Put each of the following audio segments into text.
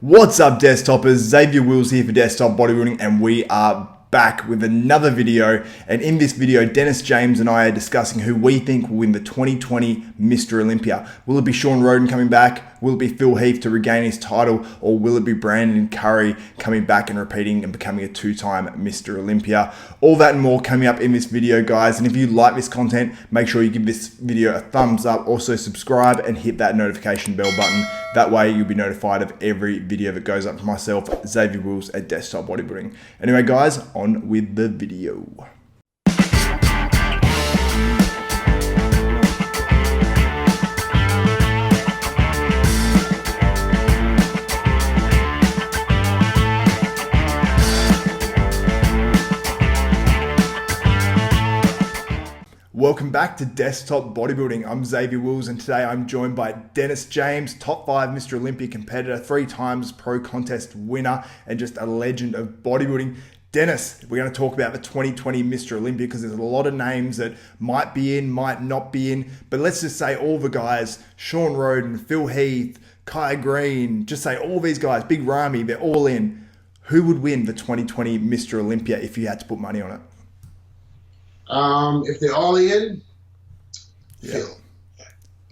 What's up, Desktopers? Xavier Wills here for Desktop Bodybuilding, and we are back with another video. And in this video, Dennis James and I are discussing who we think will win the 2020 Mr Olympia. Will it be Shawn Rhoden coming back? Will it be Phil Heath to regain his title? Or will it be Brandon Curry coming back and repeating and becoming a two-time Mr Olympia? All that and more coming up in this video, guys. And if you like this content, make sure you give this video a thumbs up. Also subscribe and hit that notification bell button. That way you'll be notified of every video that goes up from myself, Xavier Wills at Desktop Bodybuilding. Anyway, guys, on with the video. Welcome back to Desktop Bodybuilding. I'm Xavier Wills, and today I'm joined by Dennis James, top 5 Mr Olympia competitor, 3 times pro contest winner, and just a legend of bodybuilding. Dennis, we're going to talk about the 2020 Mr Olympia because there's a lot of names that might be in, might not be in, but let's just say all the guys, Shawn Rhoden, Phil Heath, Greene, just say all these guys, Big Ramy, they're all in. Who would win the 2020 Mr Olympia if you had to put money on it? If they're all in, Yeah.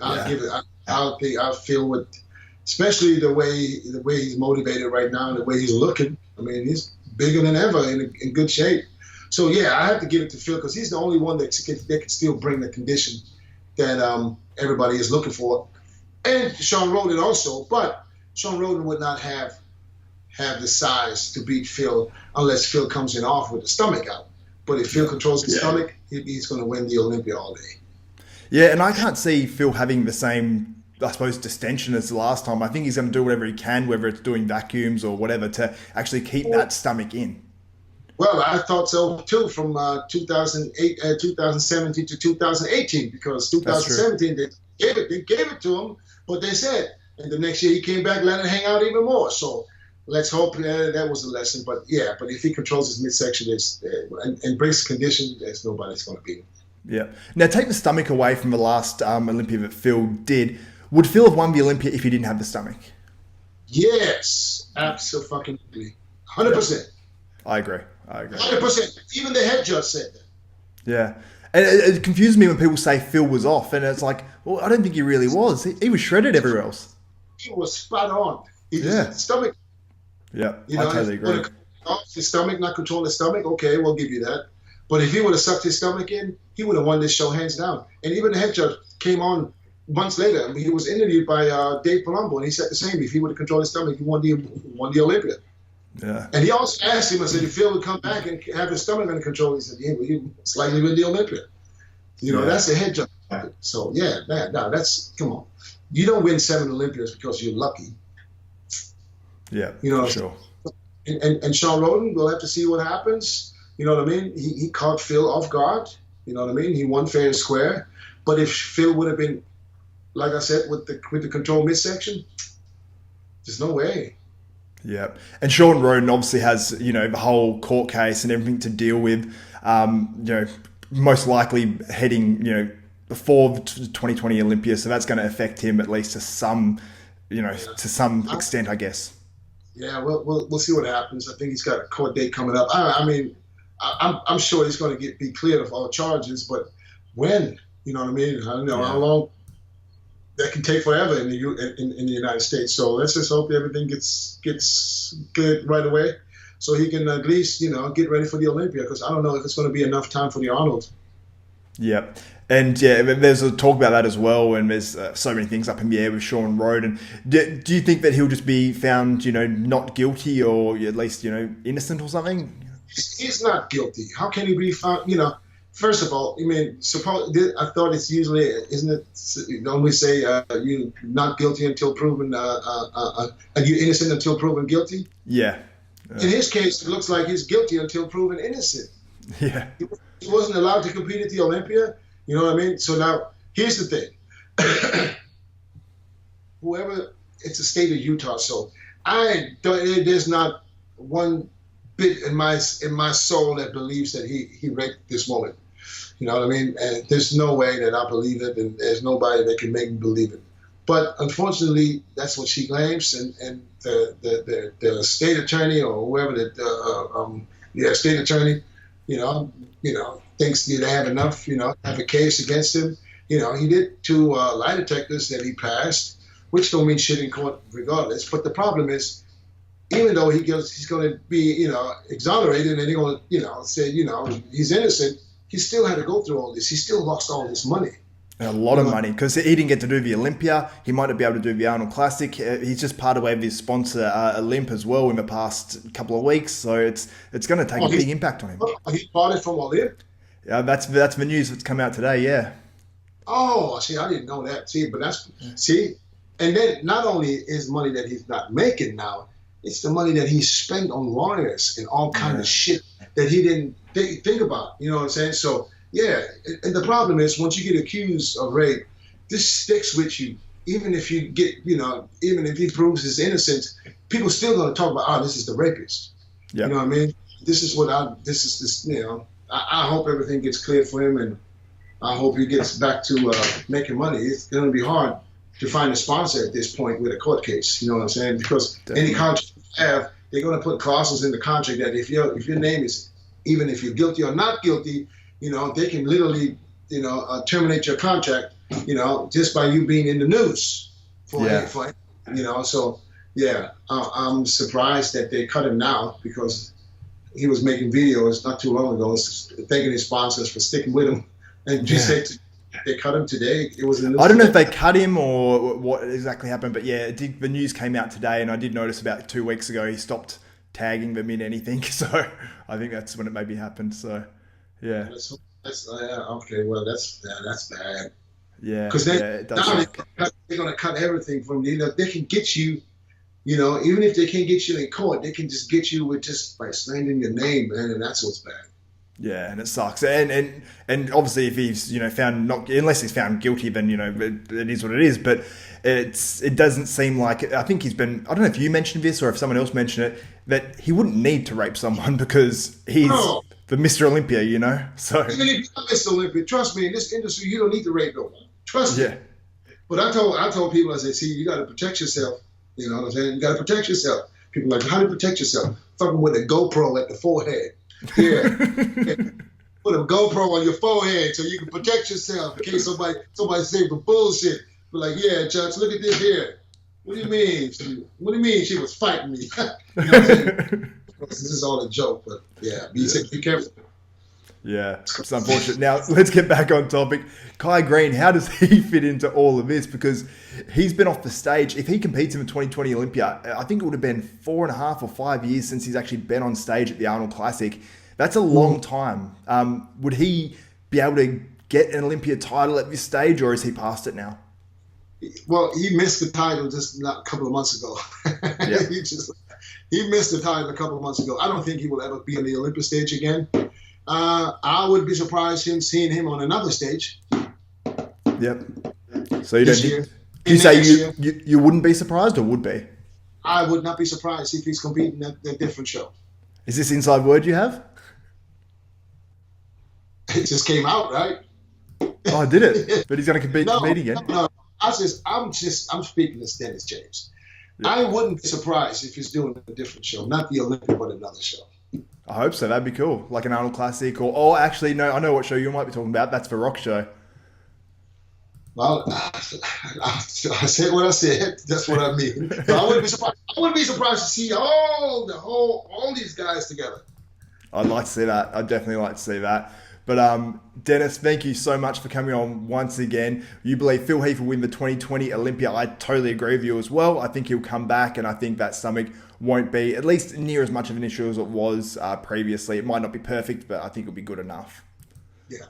Phil. I'll feel with, especially the way he's motivated right now and the way he's looking. I mean, he's bigger than ever, in good shape. So yeah, I have to give it to Phil because he's the only one that can still bring the condition that everybody is looking for, and Shawn Rhoden also. But Shawn Rhoden would not have the size to beat Phil unless Phil comes in off with the stomach out. But if Phil controls his stomach, he's going to win the Olympia all day. Yeah, and I can't see Phil having the same, I suppose, distension as the last time. I think he's going to do whatever he can, whether it's doing vacuums or whatever, to actually keep that stomach in. Well, I thought so too from 2017 to 2018, because 2017 they gave it to him, but they said, and the next year he came back, let it hang out even more. So let's hope that was a lesson. But yeah, but if he controls his midsection and brings condition, there's nobody's going to beat him. Yeah. Now take the stomach away from the last Olympia that Phil did. Would Phil have won the Olympia if he didn't have the stomach? Yes, absolutely, 100%. I agree. 100%. Even the head judge said that. Yeah. And it confuses me when people say Phil was off, and it's like, well, I don't think he really was. He was shredded everywhere else. He was spot on. Stomach. Yeah, you know, I totally agree. His stomach, not control his stomach, okay, we'll give you that. But if he would have sucked his stomach in, he would have won this show hands down. And even the head judge came on months later. I mean, he was interviewed by Dave Palumbo, and he said the same. If he would have controlled his stomach, he won the Olympia. Yeah. And he also asked him, I said, if Phil would come back and have his stomach under control, he said, yeah, well, he slightly win the Olympia. You know, that's the head judge. So, yeah, man, no, come on. You don't win 7 Olympias because you're lucky. Yeah, you know, sure. And Shawn Rhoden, we'll have to see what happens. You know what I mean? He caught Phil off guard. You know what I mean? He won fair and square. But if Phil would have been, like I said, with the control midsection, there's no way. Yeah. And Shawn Rhoden obviously has, you know, the whole court case and everything to deal with. You know, most likely heading, you know, before the 2020 Olympia. So that's going to affect him at least to some, you know, to some extent, I guess. Yeah, we'll see what happens. I think he's got a court date coming up. I mean, I'm sure he's going to be cleared of all charges, but when? You know what I mean? I don't know how long. That can take forever in the United States. So let's just hope everything gets good right away, so he can at least, you know, get ready for the Olympia. Because I don't know if it's going to be enough time for the Arnold. Yeah. And yeah, there's a talk about that as well, and there's so many things up in the air with Shawn Rhoden. Do you think that he'll just be found, you know, not guilty, or at least, you know, innocent or something? He's not guilty. How can he be found? You know, first of all, I mean, I thought it's usually, isn't it? Don't we say you're not guilty until proven, and you're innocent until proven guilty? Yeah. In his case, it looks like he's guilty until proven innocent. Yeah. He wasn't allowed to compete at the Olympia. You know what I mean? So now, here's the thing. Whoever, it's the state of Utah, so there's not one bit in my soul that believes that he raped this woman. You know what I mean? And there's no way that I believe it, and there's nobody that can make me believe it. But unfortunately, that's what she claims, and the state attorney or whoever state attorney, thinks they have enough, have a case against him. He did 2 lie detectors that he passed, which don't mean shit in court regardless. But the problem is, even though he's going to be, exonerated, and they're going to, say, he's innocent, he still had to go through all this. He still lost all this money. A lot of money, because he didn't get to do the Olympia. He might not be able to do the Arnold Classic. He's just parted way with his sponsor, Olymp, as well in the past couple of weeks. So it's going to take a big impact on him. He parted from Olymp? Yeah, that's the news that's come out today, yeah. Oh, see, I didn't know that. See, and then not only is money that he's not making now, it's the money that he spent on lawyers and all kind of shit that he didn't think about. You know what I'm saying? So, yeah, and the problem is, once you get accused of rape, this sticks with you. Even if you get, even if he proves his innocence, people still going to talk about, this is the rapist. Yep. You know what I mean? I hope everything gets clear for him, and I hope he gets back to making money. It's going to be hard to find a sponsor at this point with a court case. You know what I'm saying? Because any contract you have, they're going to put clauses in the contract that if your name is, even if you're guilty or not guilty, they can literally, terminate your contract, just by you being in the news So, yeah, I'm surprised that they cut him now, because he was making videos not too long ago thanking his sponsors for sticking with him. And you said they cut him today. It was I don't know if they cut him or what exactly happened, but yeah, the news came out today, and I did notice about 2 weeks ago he stopped tagging them in anything. So I think that's when it maybe happened. So, yeah. Okay, well, that's bad. Yeah. Because they're going to cut everything from you. They can get you, even if they can't get you in court, they can just get you with just by slandering your name, man, and that's what's bad. Yeah, and it sucks. And obviously, if he's found not, unless he's found guilty, then it is what it is. But it doesn't seem like, I think he's been, I don't know if you mentioned this or if someone else mentioned it, that he wouldn't need to rape someone because he's the Mr. Olympia, So even if you're Mr. Olympia, trust me, in this industry, you don't need to rape no one. Trust me. But I told people, I said, see, you got to protect yourself. You know what I'm saying? You got to protect yourself. People are like, how do you protect yourself? Fucking with a GoPro at the forehead. Yeah. Put a GoPro on your forehead so you can protect yourself in case somebody say the bullshit. But like, yeah, Judge, look at this here. What do you mean? She was fighting me. You know what I'm saying? This is all a joke, but yeah, be careful. Yeah, it's unfortunate. Now, let's get back on topic. Kai Greene, how does he fit into all of this? Because he's been off the stage. If he competes in the 2020 Olympia, I think it would have been 4.5 or 5 years since he's actually been on stage at the Arnold Classic. That's a long time. Would he be able to get an Olympia title at this stage, or is he past it now? Well, he missed the title just a couple of months ago. Yeah. He missed the title a couple of months ago. I don't think he will ever be on the Olympia stage again. I would be surprised seeing him on another stage. Yep. So you don't. You say you wouldn't be surprised, or would be? I would not be surprised if he's competing at a different show. Is this inside word you have? It just came out, right? Oh, did it? But he's going to compete again. No. I'm speaking as Dennis James. Yep. I wouldn't be surprised if he's doing a different show, not the Olympia, but another show. I hope so. That'd be cool. Like an Arnold Classic or actually, no, I know what show you might be talking about. That's the Rock show. Well, I said what I said. That's what I mean. But I wouldn't be surprised to see all these guys together. I'd like to see that. I'd definitely like to see that. But Dennis, thank you so much for coming on once again. You believe Phil Heath will win the 2020 Olympia. I totally agree with you as well. I think he'll come back, and I think that stomach won't be at least near as much of an issue as it was previously. It might not be perfect, but I think it'll be good enough. Yeah.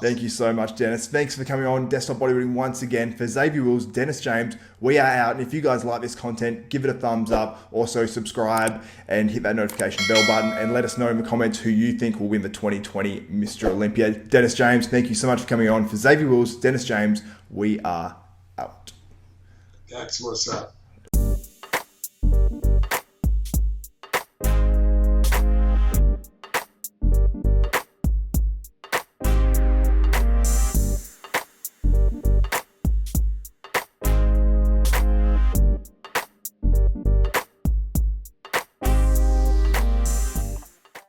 Thank you so much, Dennis. Thanks for coming on Desktop Bodybuilding once again. For Xavier Wills, Dennis James, we are out. And if you guys like this content, give it a thumbs up. Also subscribe and hit that notification bell button. And let us know in the comments who you think will win the 2020 Mr. Olympia. Dennis James, thank you so much for coming on. For Xavier Wills, Dennis James, we are out. That's what's up.